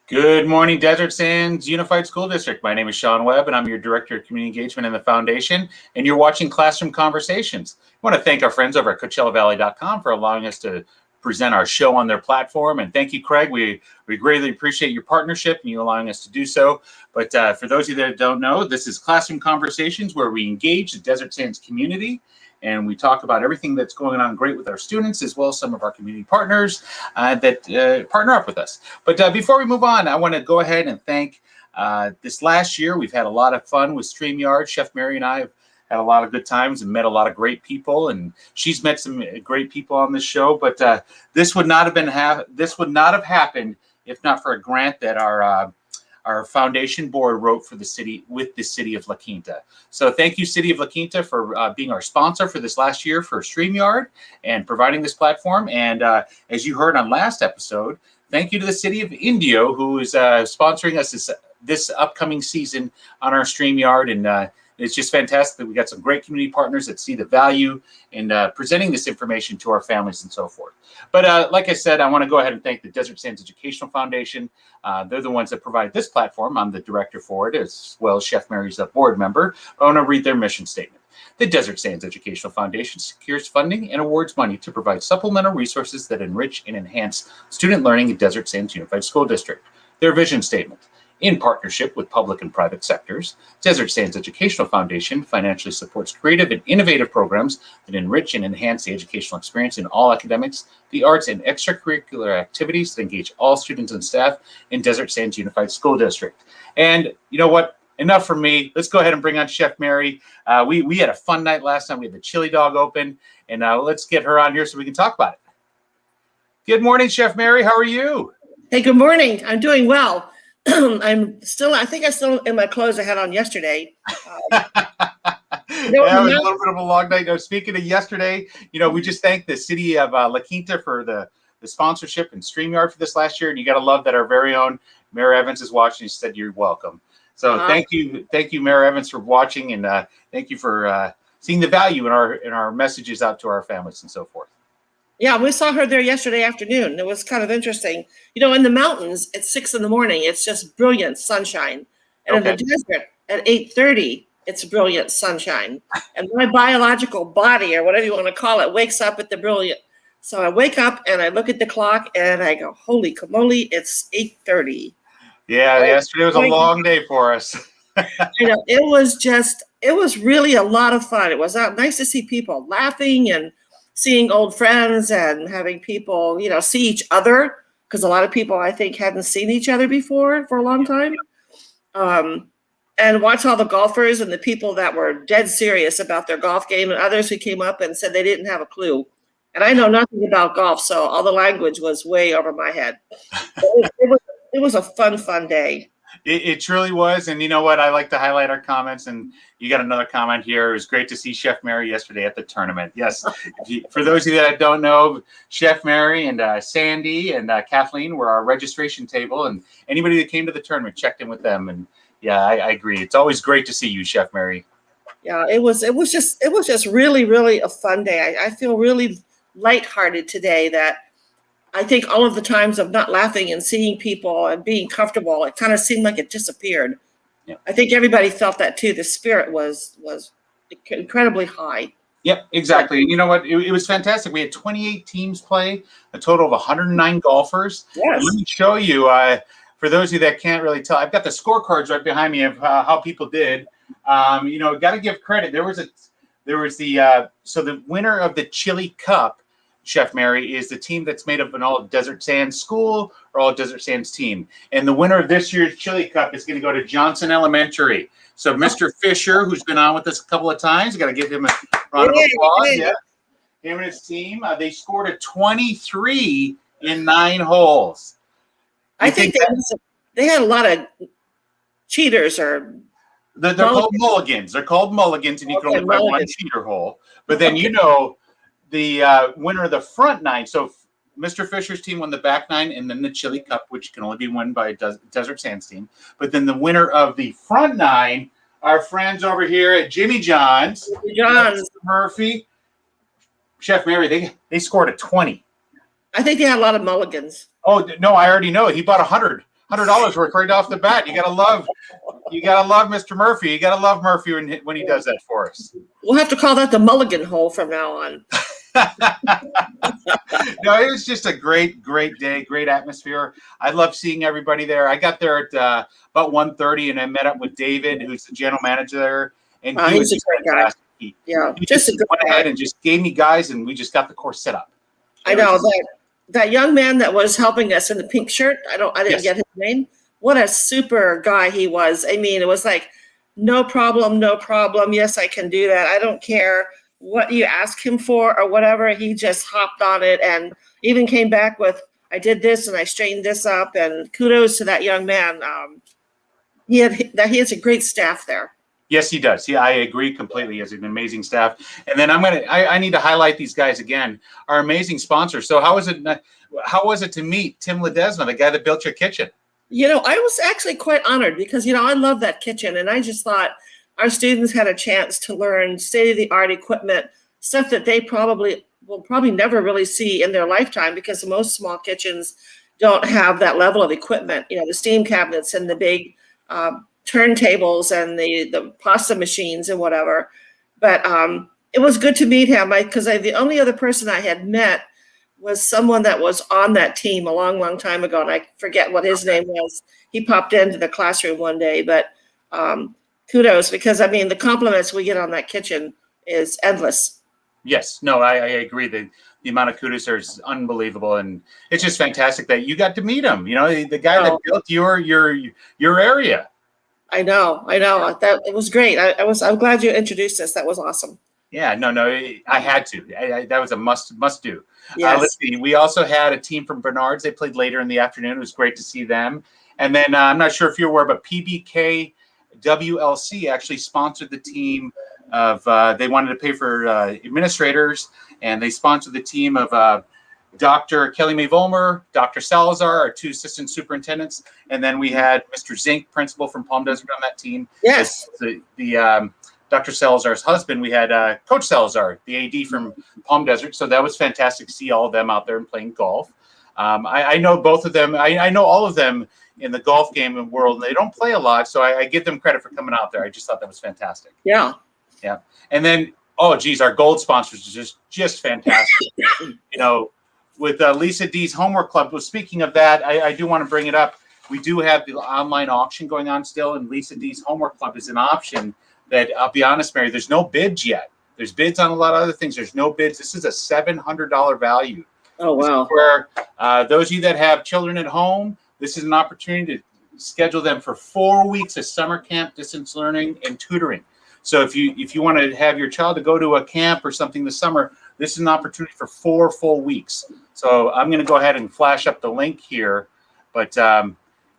Good morning, Desert Sands Unified School District. My name is Sean Webb, and I'm your Director of Community Engagement in the Foundation, and you're watching Classroom Conversations. I want to thank our friends over at CoachellaValley.com for allowing us to present our show on their platform, and thank you, Craig. We greatly appreciate your partnership and you allowing us to do so. But for those of you that don't know, this is Classroom Conversations, where we engage the Desert Sands community, and we talk about everything that's going on great with our students, as well as some of our community partners that partner up with us. But before we move on, I want to go ahead and thank this last year. We've had a lot of fun with StreamYard. Chef Mary and I have had a lot of good times and met a lot of great people, and she's met some great people on this show. But this would not have happened if not for a grant that our foundation board wrote for the city with the city of La Quinta. So thank you, City of La Quinta, for being our sponsor for this last year for StreamYard and providing this platform. And as you heard on last episode, thank you to the City of Indio, who is sponsoring us this upcoming season on our StreamYard. And it's just fantastic that we got some great community partners that see the value in presenting this information to our families and so forth. But like I said, I want to go ahead and thank the Desert Sands Educational Foundation. They're the ones that provide this platform. I'm the director for it, as well as Chef Mary's a board member. I want to read their mission statement. The Desert Sands Educational Foundation secures funding and awards money to provide supplemental resources that enrich and enhance student learning in Desert Sands Unified School District. Their vision statement. In partnership with public and private sectors, Desert Sands Educational Foundation financially supports creative and innovative programs that enrich and enhance the educational experience in all academics, the arts, and extracurricular activities that engage all students and staff in Desert Sands Unified School District. And you know what? Enough from me. Let's go ahead and bring on Chef Mary. We had a fun night last time. We had the chili dog open, and let's get her on here so we can talk about it. Good morning, Chef Mary. How are you? Hey, good morning. I'm doing well. I think I'm still in my clothes I had on yesterday. Yeah, it was a little bit of a long night. No, speaking of yesterday, we just thanked the city of La Quinta for the sponsorship and StreamYard for this last year. And you got to love that our very own Mayor Evans is watching. She said, you're welcome. So thank you, Mayor Evans, for watching. And thank you for seeing the value in our messages out to our families and so forth. Yeah, we saw her there yesterday afternoon. It was kind of interesting. In the mountains at 6 a.m, it's just brilliant sunshine. And in the desert at 8:30, it's brilliant sunshine. And my biological body, or whatever you want to call it, wakes up at the brilliant. So I wake up and I look at the clock and I go, holy camoli, it's 8:30. Yeah, yesterday was a long day for us. It was really a lot of fun. It was nice to see people laughing and seeing old friends and having people, see each other, because a lot of people, I think, hadn't seen each other before for a long time. And watch all the golfers and the people that were dead serious about their golf game, and others who came up and said they didn't have a clue. And I know nothing about golf, so all the language was way over my head. It was a fun day. It truly was. And you know what? I like to highlight our comments. And you got another comment here. It was great to see Chef Mary yesterday at the tournament. Yes. For those of you that don't know, Chef Mary and Sandy and Kathleen were our registration table. And anybody that came to the tournament checked in with them. And yeah, I agree. It's always great to see you, Chef Mary. Yeah, it was just really, really a fun day. I feel really lighthearted today that I think all of the times of not laughing and seeing people and being comfortable, it kind of seemed like it disappeared. Yeah. I think everybody felt that too. The spirit was incredibly high. Yep, exactly. And you know what? It was fantastic. We had 28 teams play, a total of 109 golfers. Yes. Let me show you, for those of you that can't really tell, I've got the scorecards right behind me of how people did. Got to give credit. So the winner of the Chili Cup, Chef Mary, is the team that's made up of an all Desert Sands school or all Desert Sands team. And the winner of this year's Chili Cup is going to go to Johnson Elementary. So Mr. Fisher, who's been on with us a couple of times, got to give him a round of applause. Yeah. Him and his team, they scored a 23 in 9 holes. I think they had a lot of cheaters or they're called mulligans. They're called mulligans, and you can only play one cheater hole. But then the winner of the front 9. So Mr. Fisher's team won the back 9, and then the Chili Cup, which can only be won by a Desert Sands team. But then the winner of the front 9, our friends over here at Jimmy John's, Murphy, Chef Mary, they scored a 20. I think they had a lot of mulligans. Oh no, I already know. He bought 100 $100 worth right off the bat. You gotta love Mr. Murphy. You gotta love Murphy when he does that for us. We'll have to call that the Mulligan hole from now on. No, it was just a great day, great atmosphere. I love seeing everybody there. I got there at about 1:30, and I met up with David, who's the general manager there, and he was He's a great guy. He just just went ahead and just gave me guys, and we just got the course set up. I know that young man that was helping us in the pink shirt. I didn't get his name. What a super guy he was. I mean, it was like, no problem. Yes, I can do that. I don't care what you ask him for or whatever. He just hopped on it and even came back with, I did this and I straightened this up, and kudos to that young man. He has a great staff there. Yes, he does. Yeah, I agree completely. He has an amazing staff. And then I need to highlight these guys again, our amazing sponsors. So how was it to meet Tim Ledesma, the guy that built your kitchen? I was actually quite honored because, I love that kitchen, and I just thought our students had a chance to learn state-of-the-art equipment, stuff that they will probably never really see in their lifetime, because most small kitchens don't have that level of equipment, the steam cabinets and the big turntables and the pasta machines and whatever. But it was good to meet him, because the only other person I had met was someone that was on that team a long time ago, and I forget what his name was. He popped into the classroom one day, but kudos, because the compliments we get on that kitchen is endless. Yes, no, I agree. The amount of kudos there is unbelievable, and it's just fantastic that you got to meet him. The guy that built your area. I know. That it was great. I'm glad you introduced us. That was awesome. Yeah, no, I had to. That was a must do. Yes. Let's see. We also had a team from Bernard's. They played later in the afternoon. It was great to see them. And then I'm not sure if you're aware, but PBK WLC actually sponsored the team of. They wanted to pay for administrators, and they sponsored the team of Dr. Kelly Mae Volmer, Dr. Salazar, our two assistant superintendents, and then we had Mr. Zink, principal from Palm Desert, on that team. Yes. The Dr. Salazar's husband, we had Coach Salazar, the AD from Palm Desert. So that was fantastic to see all of them out there and playing golf. I know both of them. I know all of them in the golf game world. They don't play a lot, so I give them credit for coming out there. I just thought that was fantastic. Yeah. Yeah. And then, our gold sponsors are just fantastic. With Lisa D's Homework Club. Well, speaking of that, I do want to bring it up. We do have the online auction going on still, and Lisa D's Homework Club is an option that, I'll be honest, Mary, there's no bids yet. There's bids on a lot of other things. There's no bids. This is a $700 value. Oh, wow. Where those of you that have children at home, this is an opportunity to schedule them for 4 weeks of summer camp, distance learning, and tutoring. So if you want to have your child to go to a camp or something this summer, this is an opportunity for 4 full weeks. So I'm going to go ahead and flash up the link here, but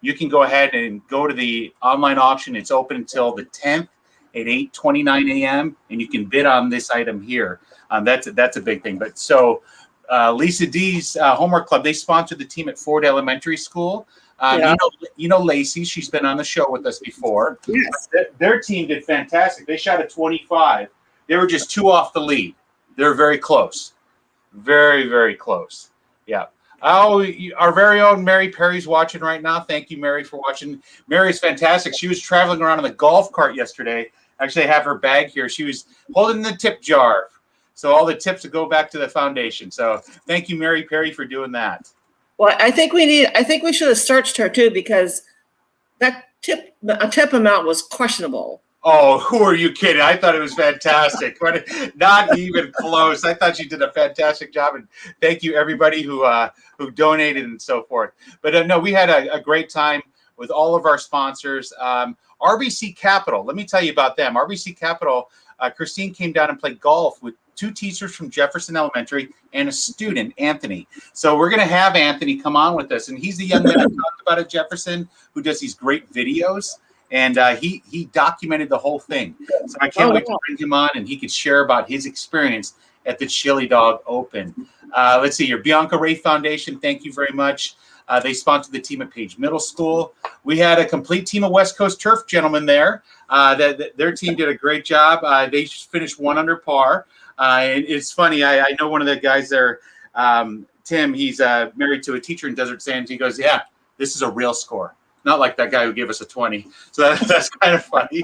you can go ahead and go to the online auction. It's open until the 10th at 8:29 a.m. and you can bid on this item here. That's a big thing. But so Lisa D's Homework Club, they sponsored the team at Ford Elementary School. Lacey, she's been on the show with us before. Yes. Their team did fantastic. They shot a 25. They were just 2 off the lead. They're very close. Very, very close. Yeah. Oh, our very own Mary Perry's watching right now. Thank you, Mary, for watching. Mary's fantastic. She was traveling around in the golf cart yesterday. Actually, I have her bag here. She was holding the tip jar. So all the tips will go back to the foundation. So thank you, Mary Perry, for doing that. Well, I think we should have searched her too, because that tip amount was questionable. Oh, who are you kidding? I thought it was fantastic. Not even close. I thought she did a fantastic job, and thank you everybody who donated and so forth. But no, we had a great time with all of our sponsors. RBC Capital, let me tell you about them. RBC Capital, Christine came down and played golf with 2 teachers from Jefferson Elementary and a student, Anthony. So we're going to have Anthony come on with us, and he's the young man I talked about at Jefferson who does these great videos. And he documented the whole thing. So I can't wait to bring him on, and he could share about his experience at the Chili Dog Open. Let's see, your Bianca Ray Foundation, thank you very much. They sponsored the team at Page Middle School. We had a complete team of West Coast Turf gentlemen there. Their team did a great job. They finished 1 under par. It's funny, I know one of the guys there, Tim, he's married to a teacher in Desert Sands. He goes, yeah, this is a real score. not like that guy who gave us a 20. So that's kind of funny.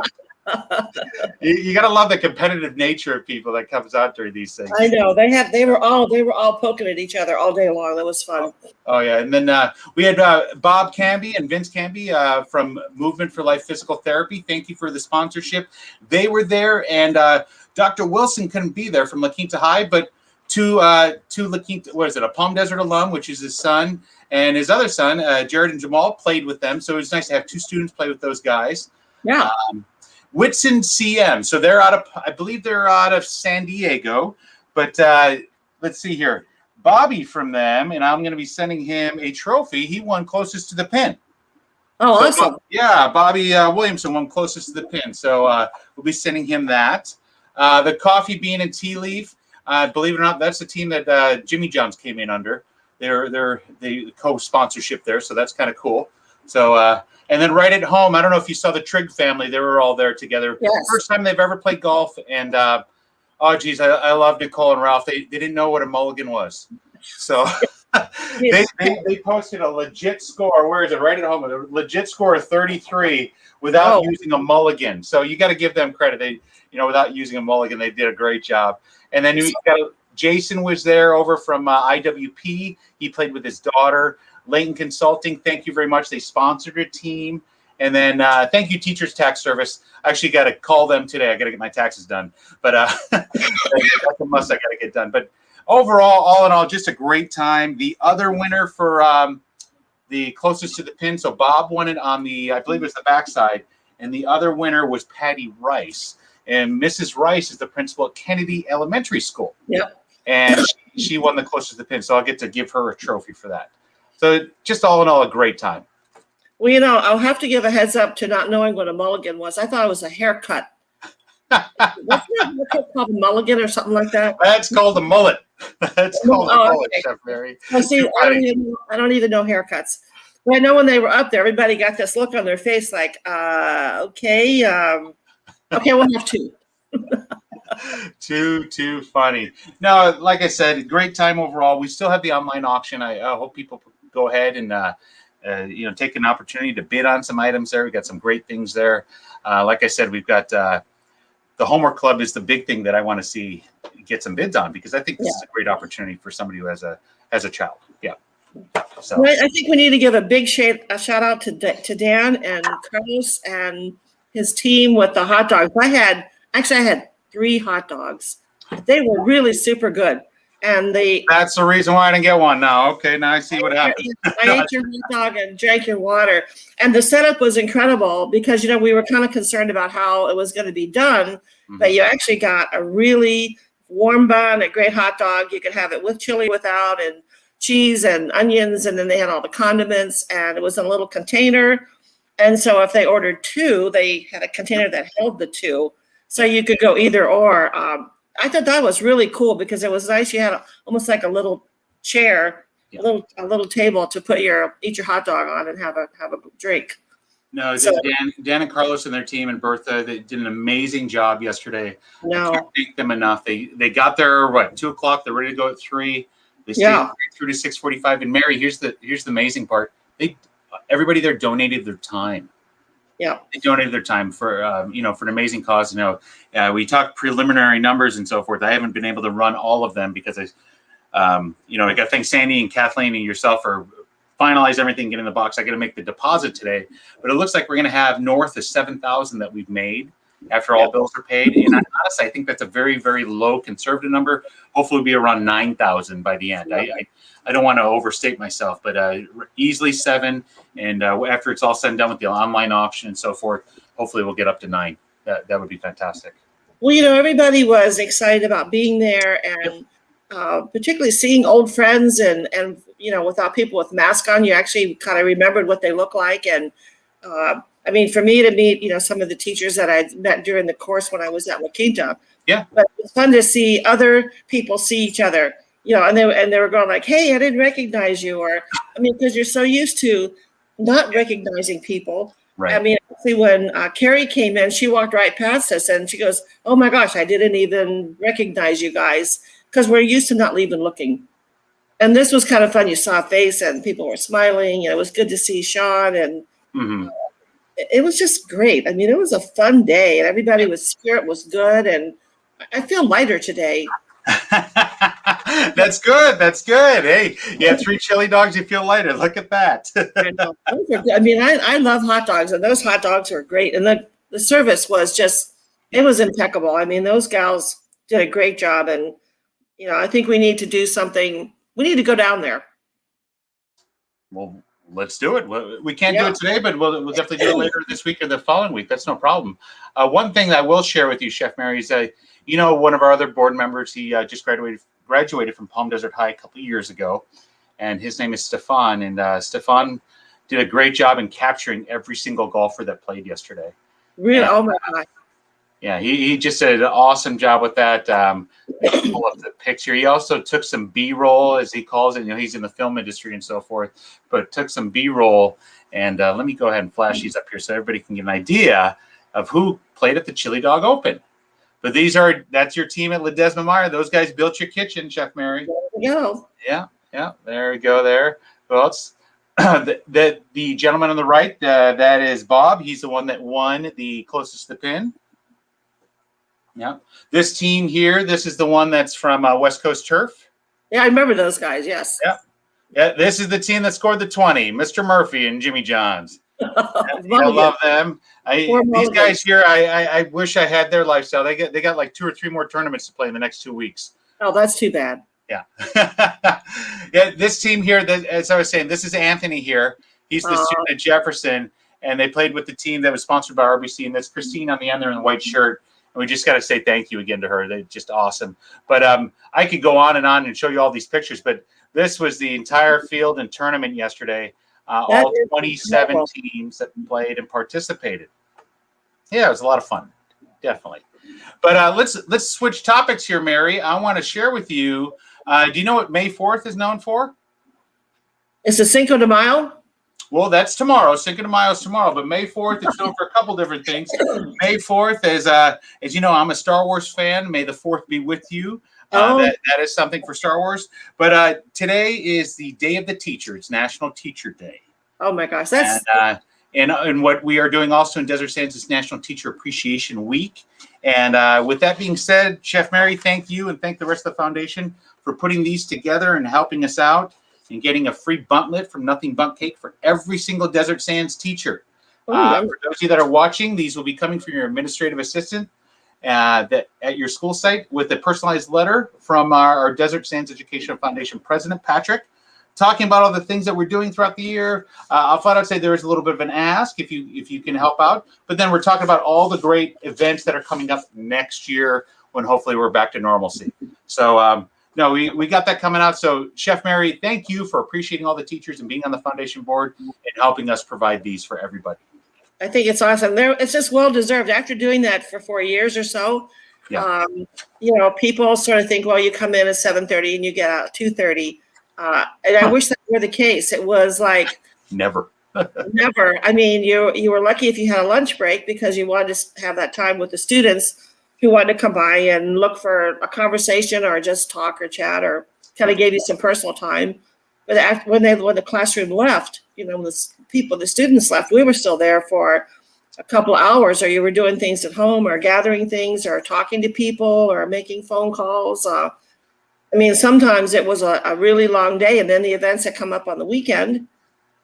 You got to love the competitive nature of people that comes out during these things. I know they were all poking at each other all day long. That was fun. Oh yeah, and then we had Bob Camby and Vince Camby from Movement for Life Physical Therapy. Thank you for the sponsorship. They were there, and Dr. Wilson couldn't be there from La Quinta High, but to La Quinta, what is it? A Palm Desert alum, which is his son, and his other son, Jared and Jamal, played with them. So it was nice to have two students play with those guys. Yeah. Whitson CM. So they're I believe they're out of San Diego, but let's see here. Bobby from them, and I'm going to be sending him a trophy. He won closest to the pin. Oh, so, awesome. Yeah, Bobby Williamson won closest to the pin. So we'll be sending him that. The Coffee Bean and Tea Leaf, believe it or not, that's the team that Jimmy John's came in under. They're the co-sponsorship there, so that's kind of cool. So and then right at home, I don't know if you saw the Trigg family. They were all there together. Yes. First time they've ever played golf. And, oh, geez, I love Nicole and Ralph. They didn't know what a mulligan was. So they posted a legit score. Where is it? Right at home. A legit score of 33 without using a mulligan. So you got to give them credit. They, without using a mulligan, they did a great job. And then Jason was there over from IWP. He played with his daughter. Layton Consulting, thank you very much. They sponsored a team. And then thank you, Teachers Tax Service. I actually got to call them today. I got to get my taxes done. But that's a must I got to get done. But overall, all in all, just a great time. The other winner for the closest to the pin, so Bob won it on I believe it was the backside. And the other winner was Patty Rice. And Mrs. Rice is the principal at Kennedy Elementary School. Yep. And she won the closest to the pin. So I'll get to give her a trophy for that. So just all in all, a great time. Well, I'll have to give a heads up to not knowing what a mulligan was. I thought it was a haircut. What's that called, a mulligan or something like that? That's called a mullet. That's called a mullet, okay. Chef Mary. Well, see, I don't even know haircuts. But I know when they were up there, everybody got this look on their face like, okay, we'll have two. Too funny. No, like I said, great time overall. We still have the online auction. I hope people go ahead and take an opportunity to bid on some items there. We got some great things there. Like I said, we've got the homework club is the big thing that I want to see get some bids on, because I think this is a great opportunity for somebody who has a child. Yeah. So well, I think we need to give a big shout out to Dan and Carlos and his team with the hot dogs. I had 3 hot dogs. They were really super good. And that's the reason why I didn't get one now. Okay, now I see what happened. I ate your hot dog and drank your water. And the setup was incredible because, we were kind of concerned about how it was going to be done. Mm-hmm. But you actually got a really warm bun, a great hot dog. You could have it with chili, without, and cheese and onions. And then they had all the condiments. And it was in a little container. And so if they ordered 2, they had a container that held the 2. So you could go either or. I thought that was really cool because it was nice. You had almost like a little chair, a little table to eat your hot dog on and have a drink. No, so, Dan and Carlos and their team and Bertha, they did an amazing job yesterday. No, I can't thank them enough. They got there 2:00. They're ready to go at 3. They stayed through to 6:45. And Mary, here's the amazing part. Everybody there donated their time. Yeah, they donated their time for for an amazing cause. We talked preliminary numbers and so forth. I haven't been able to run all of them because I got to thank Sandy and Kathleen and yourself for finalize everything, get in the box. I got to make the deposit today, but it looks like we're going to have north of 7,000 that we've made after all bills are paid. And honestly, I think that's a very, very low conservative number. Hopefully, it'll be around 9,000 by the end. I don't want to overstate myself, but easily 7. And after it's all said and done with the online auction and so forth, hopefully we'll get up to 9. That would be fantastic. Well, everybody was excited about being there, and particularly seeing old friends and without people with masks on, you actually kind of remembered what they look like. And for me to meet, some of the teachers that I met during the course when I was at La Quinta. Yeah. But it's fun to see other people see each other. And they were going like, "Hey, I didn't recognize you," or because you're so used to not recognizing people. Right. Actually, when Carrie came in, she walked right past us and she goes, "Oh my gosh, I didn't even recognize you guys," because we're used to not even looking. And this was kind of fun. You saw a face and people were smiling. It was good to see Sean and Mm-hmm. It was just great. I mean, it was a fun day, and everybody's spirit was good, and I feel lighter today. That's good. That's good. Hey, you had 3 chili dogs. You feel lighter. Look at that. I know. Those are good. I mean, I love hot dogs, and those hot dogs were great. And the service was just, it was impeccable. I mean, those gals did a great job. And, I think we need to do something. We need to go down there. Well, let's do it. We can't do Yeah. it today, but we'll definitely do it later this week or the following week. That's no problem. One thing that I will share with you, Chef Mary, is one of our other board members, he just graduated from Palm Desert High a couple of years ago, and his name is Stefan. And Stefan did a great job in capturing every single golfer that played yesterday. Really? And, oh my God. Yeah, he just did an awesome job with that. Pull up the picture. He also took some B-roll, as he calls it. He's in the film industry and so forth, but took some B-roll. And let me go ahead and flash these up here so everybody can get an idea of who played at the Chili Dog Open. But that's your team at Ledesma Meyer. Those guys built your kitchen, Chef Mary. There we go. Yeah. There we go there. Who else? The gentleman on the right, that is Bob. He's the one that won the closest to the pin. Yeah. This team here, this is the one that's from West Coast Turf. Yeah, I remember those guys. Yes. Yeah. This is the team that scored the 20, Mr. Murphy and Jimmy Johns. I love them. These guys here, I wish I had their lifestyle. They got like 2 or 3 more tournaments to play in the next 2 weeks. Oh, that's too bad. Yeah. Yeah. This team here, as I was saying, this is Anthony here. He's the student at Jefferson, and they played with the team that was sponsored by RBC, and that's Christine on the end there in the white shirt. And we just got to say thank you again to her. They're just awesome. But I could go on and show you all these pictures, but this was the entire field and tournament yesterday. All 27 teams that played and participated. Yeah, it was a lot of fun, definitely. But let's switch topics here, Mary. I want to share with you. Do you know what May 4th is known for? It's the Cinco de Mayo. Well, that's tomorrow. Cinco de Mayo is tomorrow, but May 4th is known for a couple different things. May 4th is, as you know, I'm a Star Wars fan. May the 4th be with you. That is something for Star Wars. But today is the Day of the Teacher. It's National Teacher Day. Oh my gosh, and what we are doing also in Desert Sands is National Teacher Appreciation Week. And with that being said, Chef Mary, thank you and thank the rest of the foundation for putting these together and helping us out and getting a free buntlet from Nothing Bundt Cake for every single Desert Sands teacher. For those of you that are watching, these will be coming from your administrative assistant that at your school site with a personalized letter from our Desert Sands Educational Foundation President, Patrick, talking about all the things that we're doing throughout the year. I'll flat out say there is a little bit of an ask if you can help out. But then we're talking about all the great events that are coming up next year when hopefully we're back to normalcy. So, no, we got that coming out. So, Chef Mary, thank you for appreciating all the teachers and being on the foundation board and helping us provide these for everybody. I think it's awesome. It's just well deserved. After doing that for 4 years or so, people sort of think, well, you come in at 7:30 and you get out at 2:30. And I wish that were the case. It was like never. I mean, you were lucky if you had a lunch break because you wanted to have that time with the students who wanted to come by and look for a conversation or just talk or chat or kind of gave you some personal time. But when the classroom left, when the students left, we were still there for a couple of hours, or you were doing things at home or gathering things or talking to people or making phone calls. I mean, sometimes it was a really long day, and then the events that come up on the weekend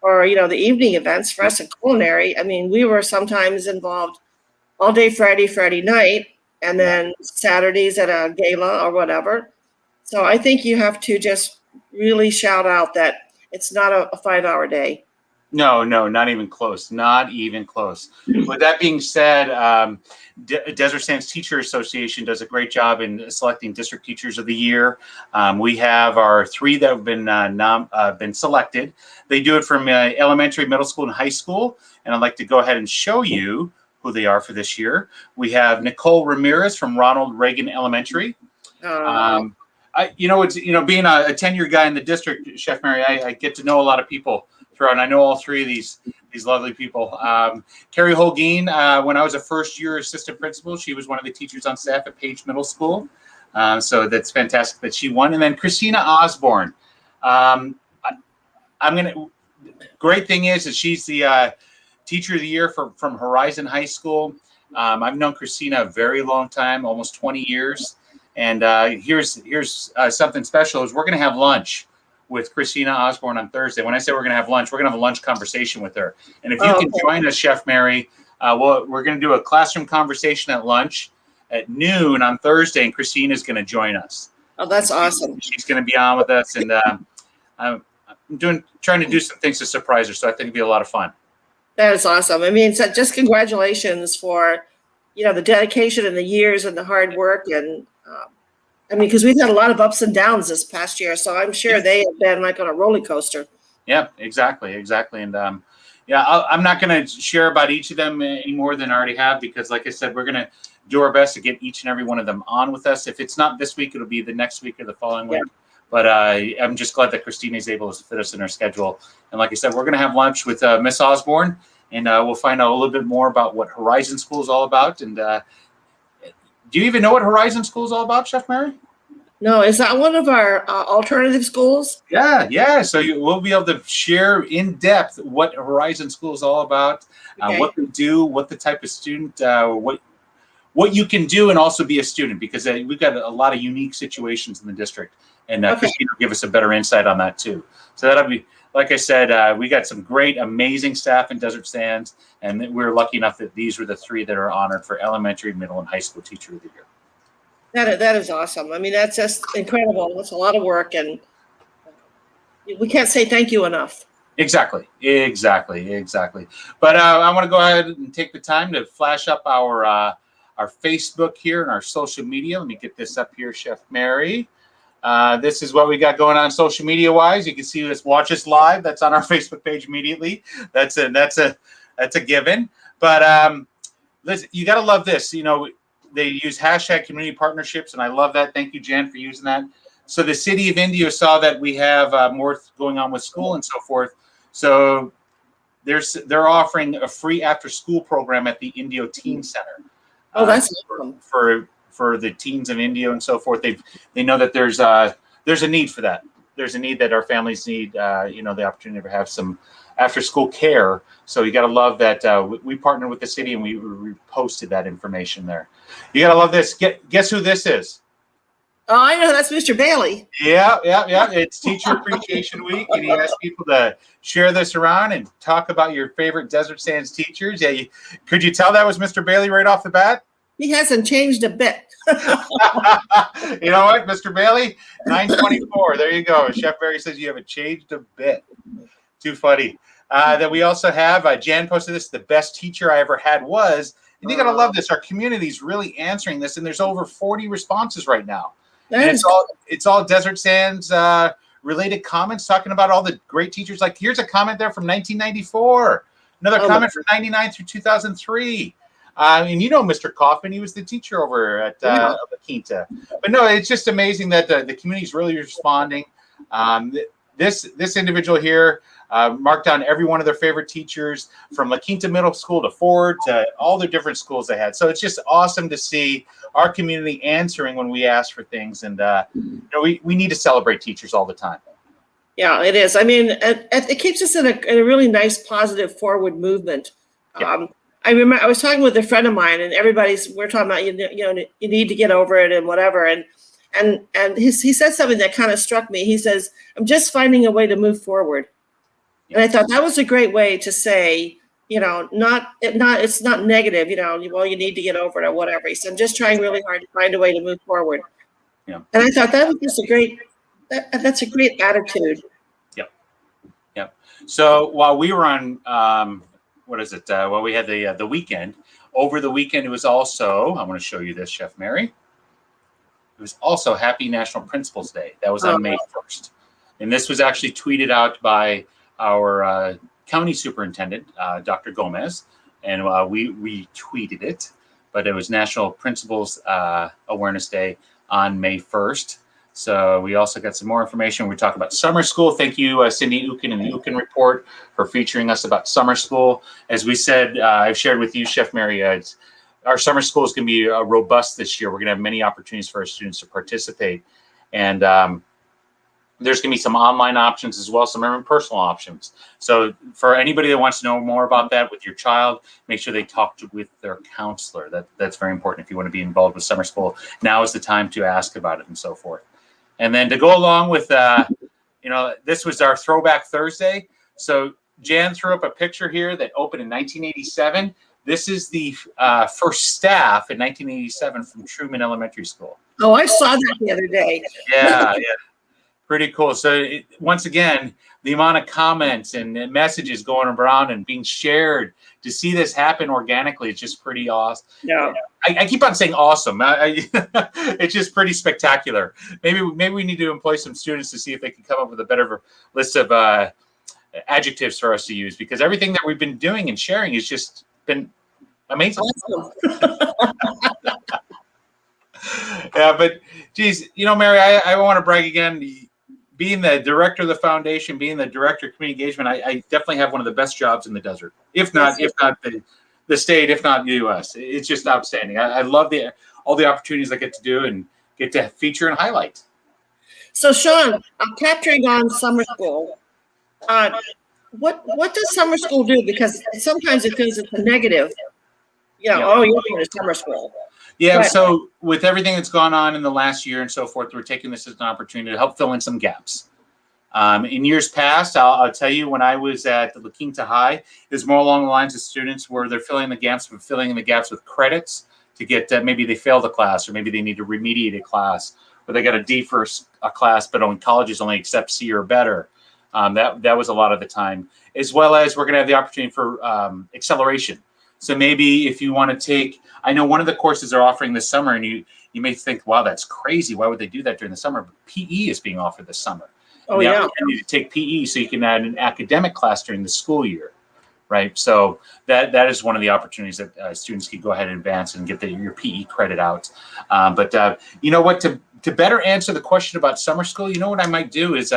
or, the evening events for us in culinary, I mean, we were sometimes involved all day Friday night, and then Saturdays at a gala or whatever. So I think you have to just really shout out that it's not a 5-hour day. No, not even close. Not even close. With that being said, Desert Sands Teacher Association does a great job in selecting District Teachers of the Year. We have our 3 that have been selected. They do it from elementary, middle school, and high school. And I'd like to go ahead and show you who they are for this year. We have Nicole Ramirez from Ronald Reagan Elementary. It's being a 10-year guy in the district, Chef Mary, I get to know a lot of people throughout, and I know all 3 of these lovely people. Carrie Holguin, when I was a first-year assistant principal, she was one of the teachers on staff at Page Middle School. So that's fantastic that she won. And then Christina Osborne. Great thing is that she's the Teacher of the Year from Horizon High School. I've known Christina a very long time, almost 20 years. And here's something special is we're going to have lunch with Christina Osborne on Thursday. When I say we're going to have lunch, we're going to have a lunch conversation with her. And if you can join us, Chef Mary, we're going to do a classroom conversation at lunch at noon on Thursday, and Christina is going to join us. Oh, that's awesome. She's going to be on with us, and I'm trying to do some things to surprise her, so I think it'll be a lot of fun. That is awesome. I mean, so just congratulations for, the dedication and the years and the hard work. And I mean, because we've had a lot of ups and downs this past year, so I'm sure they have been like on a roller coaster. Yeah, exactly. And I'm not going to share about each of them any more than I already have, because like I said, we're going to do our best to get each and every one of them on with us. If it's not this week, it'll be the next week or the following week. But I'm just glad that Christina is able to fit us in her schedule. And like I said, we're going to have lunch with Miss Osborne, and we'll find out a little bit more about what Horizon School is all about. And do you even know what Horizon School is all about, Chef Mary? No, is that one of our alternative schools? Yeah. So we'll be able to share in depth what Horizon School is all about, what they do, what the type of student, what you can do, and also be a student, because we've got a lot of unique situations in the district, and Christina will give us a better insight on that too. So that'll be, like I said, we got some great, amazing staff in Desert Sands, and we're lucky enough that these were the 3 that are honored for elementary, middle, and high school Teacher of the Year. That is awesome. I mean, that's just incredible. It's a lot of work, and we can't say thank you enough. Exactly. But I want to go ahead and take the time to flash up our Facebook here and our social media. Let me get this up here, Chef Mary. This is what we got going on social media wise. You can see us, watch us live. That's on our Facebook page immediately. That's a given. But listen, you got to love this. They use hashtag community partnerships, and I love that. Thank you, Jan, for using that. So the city of Indio saw that we have more going on with school and so forth. So they're offering a free after-school program at the Indio Teen Center. Oh, that's awesome. For the teens of Indio and so forth. They know that there's a need for that. There's a need that our families need, the opportunity to have some after-school care. So you got to love that we partnered with the city, and we posted that information there. You got to love this. Guess who this is? Oh, I know. That's Mr. Bailey. Yeah. It's Teacher Appreciation Week, and he asked people to share this around and talk about your favorite Desert Sands teachers. Yeah, could you tell that was Mr. Bailey right off the bat? He hasn't changed a bit. You know what, Mr. Bailey? 924. There you go. Chef Barry says you haven't changed a bit. Too funny. That we also have, Jan posted this, the best teacher I ever had was, and you got to love this, our community's really answering this, and there's over 40 responses right now. And it's all Desert Sands related comments talking about all the great teachers. Like, here's a comment there from 1994. Another comment from 99 through 2003. And Mr. Kaufman, he was the teacher over at La Quinta. But no, it's just amazing that the community is really responding. This individual here marked down every one of their favorite teachers, from La Quinta Middle School to Ford to all the different schools they had. So it's just awesome to see our community answering when we ask for things. And we need to celebrate teachers all the time. Yeah, it is. I mean, it keeps us in a really nice, positive, forward movement. Yeah. I remember I was talking with a friend of mine, and we're talking about you need to get over it and whatever, and he said something that kind of struck me. He says, "I'm just finding a way to move forward," and I thought that was a great way to say, it's not negative, well, you need to get over it or whatever. He said, "I'm just trying really hard to find a way to move forward." Yeah, and I thought that was just that's a great attitude. Yep. So while we were on. Well, we had the weekend. Over the weekend, it was also, I want to show you this, Chef Mary. It was also Happy National Principals Day. That was on May 1st. And this was actually tweeted out by our county superintendent, Dr. Gomez. And we tweeted it. But it was National Principals Awareness Day on May 1st. So we also got some more information. We talk about summer school. Thank you, Cindy Ukin and the Ukin Report, for featuring us about summer school. As we said, I've shared with you, Chef Mary, our summer school is going to be robust this year. We're going to have many opportunities for our students to participate. And There's going to be some online options as well, some personal options. So for anybody that wants to know more about that with your child, make sure they talk with their counselor. That's very important if you want to be involved with summer school. Now is the time to ask about it and so forth. And then to go along with, this was our Throwback Thursday. So Jan threw up a picture here that opened in 1987. This is the first staff in 1987 from Truman Elementary School. Oh, I saw that the other day. Yeah. Pretty cool. So once again, the amount of comments and messages going around and being shared to see this happen organically, it's just pretty awesome. Yeah. I keep on saying awesome. It's just pretty spectacular. Maybe we need to employ some students to see if they can come up with a better list of adjectives for us to use, because everything that we've been doing and sharing has just been amazing. Awesome. Yeah, but geez, Mary, I want to brag again. Being the director of the foundation, being the director of community engagement, I definitely have one of the best jobs in the desert, if not the state, if not the U.S. It's just outstanding. I love all the opportunities I get to do and get to feature and highlight. So, Sean, I'm capturing on summer school. What does summer school do? Because sometimes it feels it's a negative. Oh, you're going to summer school. Yeah, so with everything that's gone on in the last year and so forth, we're taking this as an opportunity to help fill in some gaps. In years past, I'll tell you, when I was at La Quinta High, it was more along the lines of students where they're filling in the gaps, but filling in the gaps with credits to get, maybe they failed a class, or maybe they need to remediate a class, or they got a D for a class, but colleges only accept C or better. That was a lot of the time, as well as we're going to have the opportunity for acceleration. So maybe if you want to take, I know one of the courses they're offering this summer, and you may think, wow, that's crazy. Why would they do that during the summer? But PE is being offered this summer. Oh, yeah. You need to take PE so you can add an academic class during the school year, right? So that is one of the opportunities that students can go ahead and advance and get your PE credit out. But you know what? To better answer the question about summer school, you know what I might do is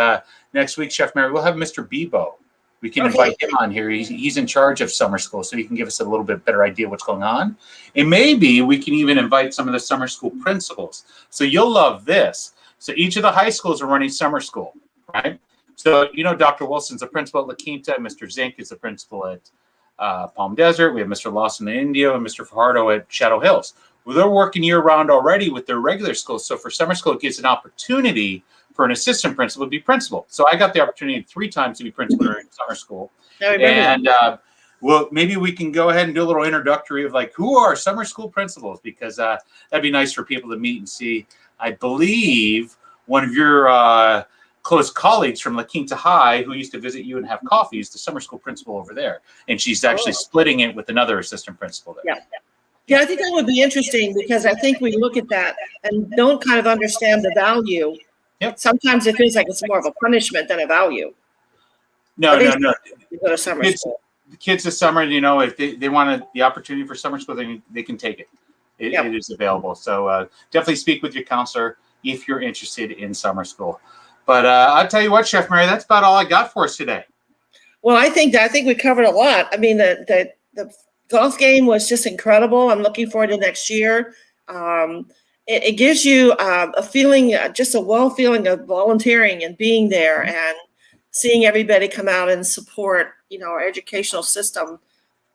next week, Chef Mary, we'll have Mr. Bebo. We can invite him on here. He's in charge of summer school, so he can give us a little bit better idea what's going on. And maybe we can even invite some of the summer school principals. So you'll love this. So each of the high schools are running summer school, right? So, Dr. Wilson's the principal at La Quinta, Mr. Zink is the principal at Palm Desert. We have Mr. Lawson in Indio and Mr. Fajardo at Shadow Hills. Well, they're working year-round already with their regular schools. So for summer school, it gives an opportunity for an assistant principal to be principal. So I got the opportunity 3 times to be principal during summer school. And well, maybe we can go ahead and do a little introductory of who are summer school principals, because that'd be nice for people to meet and see. I believe one of your close colleagues from La Quinta High, who used to visit you and have coffee, is the summer school principal over there. And she's actually splitting it with another assistant principal there. Yeah, I think that would be interesting, because I think we look at that and don't kind of understand the value. Yep. Sometimes it feels like it's more of a punishment than a value. No. You go to summer school. The kids this summer, if they want the opportunity for summer school, they can take it. It is available. So definitely speak with your counselor if you're interested in summer school. But I'll tell you what, Chef Mary, that's about all I got for us today. Well, I think we covered a lot. I mean, the golf game was just incredible. I'm looking forward to next year. It gives you a feeling, just a feeling of volunteering and being there and seeing everybody come out and support, our educational system.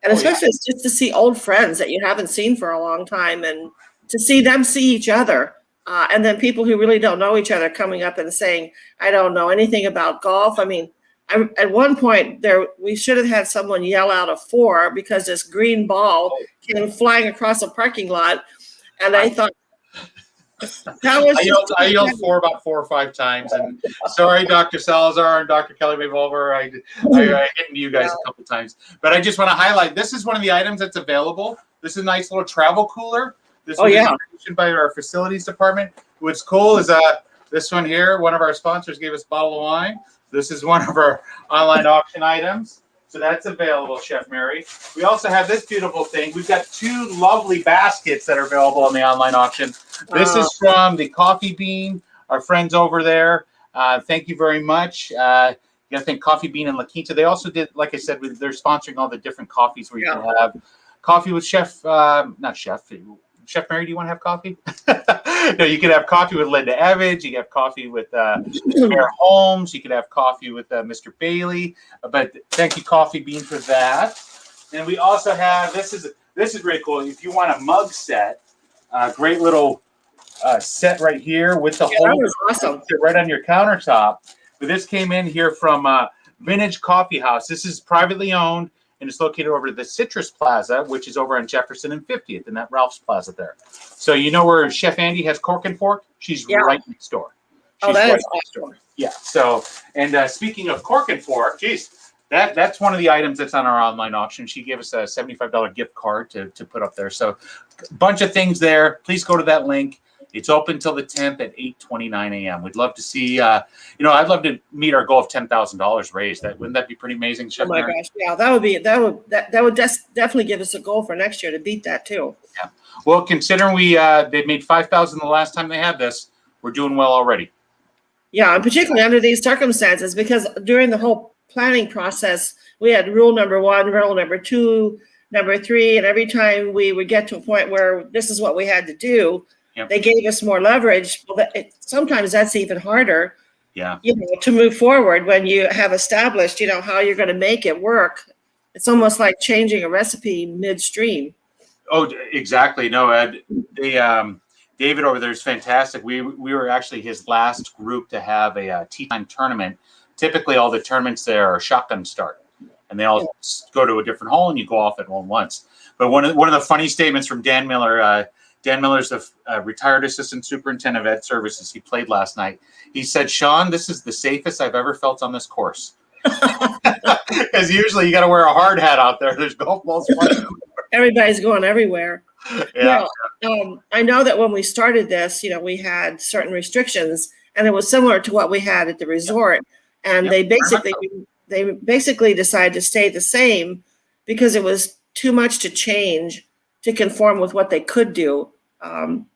And especially it's just to see old friends that you haven't seen for a long time, and to see them see each other. And then people who really don't know each other coming up and saying, I don't know anything about golf. I mean, at one point we should have had someone yell out a 4 because this green ball came flying across a parking lot. And I thought, I yelled 4 about 4 or 5 times, and sorry, Dr. Salazar and Dr. Kelly Revolver, I hit you guys a couple times. But I just want to highlight, this is one of the items that's available. This is a nice little travel cooler. This was donated by our facilities department. What's cool is this one here, one of our sponsors gave us a bottle of wine. This is one of our online auction items. So that's available, Chef Mary. We also have this beautiful thing. We've got 2 lovely baskets that are available on the online auction. This is from the Coffee Bean, our friends over there. Thank you very much. You got to thank Coffee Bean and La Quinta. They also did, like I said, they're sponsoring all the different coffees where you can have coffee with Chef Mary, do you want to have coffee? No, you could have coffee with Linda Evans. You can have coffee with Mayor Holmes. You could have coffee with Mr. Bailey. But thank you, Coffee Bean, for that. And we also have, this is really cool. If you want a mug set, great little set right here with the That was awesome. right on your countertop. But this came in here from Vintage Coffee House. This is privately owned, and it's located over the Citrus Plaza, which is over on Jefferson and 50th in that Ralph's Plaza there. So you know where Chef Andy has Cork and Fork? She's right next door. Oh, that is awesome. Yeah. So, and speaking of Cork and Fork, geez, that's one of the items that's on our online auction. She gave us a $75 gift card to put up there. So a bunch of things there. Please go to that link. It's open till the 10th at 8:29 a.m. We'd love to see, I'd love to meet our goal of $10,000 raised. Wouldn't that be pretty amazing, Chef Mary? Gosh, yeah, that would definitely give us a goal for next year to beat that too. Yeah. Well, considering they made 5,000 the last time they had this, we're doing well already. Yeah, and particularly under these circumstances, because during the whole planning process, we had rule number 1, rule number 2, number 3, and every time we would get to a point where this is what we had to do, they gave us more leverage. Well, sometimes that's even harder. Yeah. To move forward when you have established, how you're going to make it work. It's almost like changing a recipe midstream. Oh, exactly. No, Ed, David over there is fantastic. We were actually his last group to have a tea time tournament. Typically, all the tournaments there are shotgun start, and they all go to a different hole, and you go off at one once. But one of the funny statements from Dan Miller. Dan Miller's the retired assistant superintendent of ed services. He played last night. He said, "Sean, this is the safest I've ever felt on this course." Because usually you got to wear a hard hat out there. There's golf balls flying. Everybody's going everywhere. Yeah. I know that when we started this, we had certain restrictions, and it was similar to what we had at the resort. And they basically decided to stay the same because it was too much to change to conform with what they could do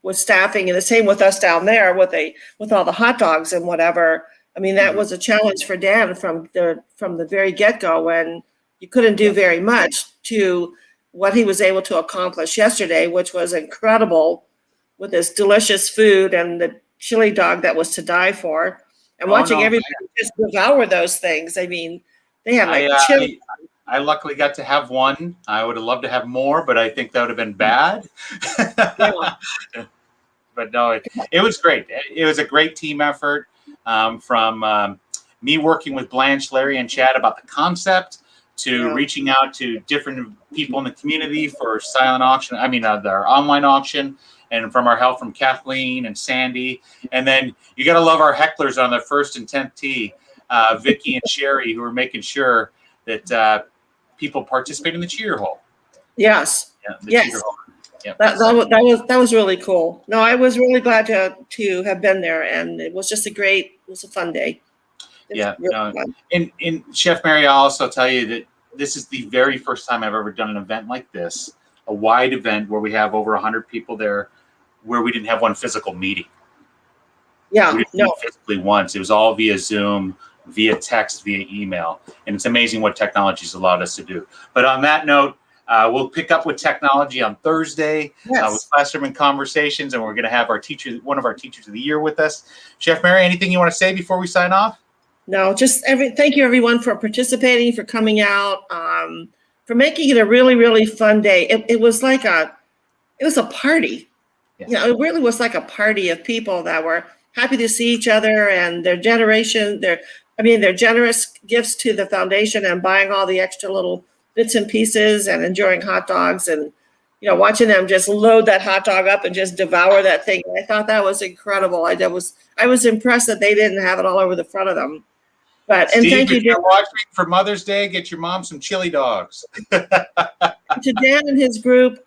with staffing, and the same with us down there with all the hot dogs and whatever. I mean, that was a challenge for Dan from the very get-go, when you couldn't do very much, to what he was able to accomplish yesterday, which was incredible, with this delicious food and the chili dog that was to die for, and watching everybody just devour those things. I mean, they had chili. I luckily got to have one. I would have loved to have more, but I think that would have been bad. But no, it was great. It was a great team effort from me working with Blanche, Larry, and Chad about the concept, to reaching out to different people in the community for silent auction. I mean, our online auction, and from our help from Kathleen and Sandy. And then you got to love our hecklers on the 1st and 10th tee, Vicky and Sherry, who are making sure that people participate in the cheer hole. Yes. Yeah, cheer hole. Yeah. That was really cool. No, I was really glad to have been there, and it was just a fun day. And Chef Mary, I'll also tell you that this is the very first time I've ever done an event like this, a wide event where we have over 100 people there, where we didn't have one physical meeting. Yeah, we didn't meet physically once. It was all via Zoom, via text, via email, and it's amazing what technology's allowed us to do. But on that note, we'll pick up with technology on Thursday with Classroom and Conversations, and we're going to have one of our teachers of the year with us. Chef Mary, anything you want to say before we sign off? No, just thank you everyone for participating, for coming out, for making it a really, really fun day. It was a party. Yeah. It really was like a party of people that were happy to see each other, and their generous gifts to the foundation, and buying all the extra little bits and pieces, and enjoying hot dogs, and watching them just load that hot dog up and just devour that thing. I thought that was incredible. I was impressed that they didn't have it all over the front of them. But Steve, thank you, if you're watching for Mother's Day, get your mom some chili dogs. To Dan and his group,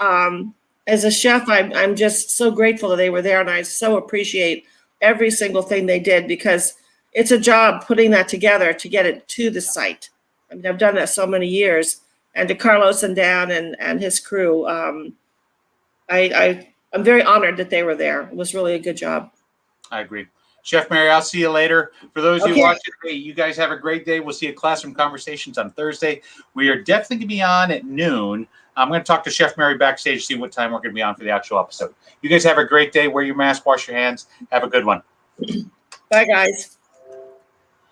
as a chef, I'm just so grateful that they were there, and I so appreciate every single thing they did, because it's a job putting that together to get it to the site. I mean, I've done that so many years. And to Carlos and Dan and his crew, I'm very honored that they were there. It was really a good job. I agree. Chef Mary, I'll see you later. For those who watch it, hey, you guys have a great day. We'll see you at Classroom Conversations on Thursday. We are definitely going to be on at noon I'm going to talk to Chef Mary backstage, see what time we're going to be on for the actual episode. You guys have a great day. Wear your mask, wash your hands. Have a good one. Bye, guys.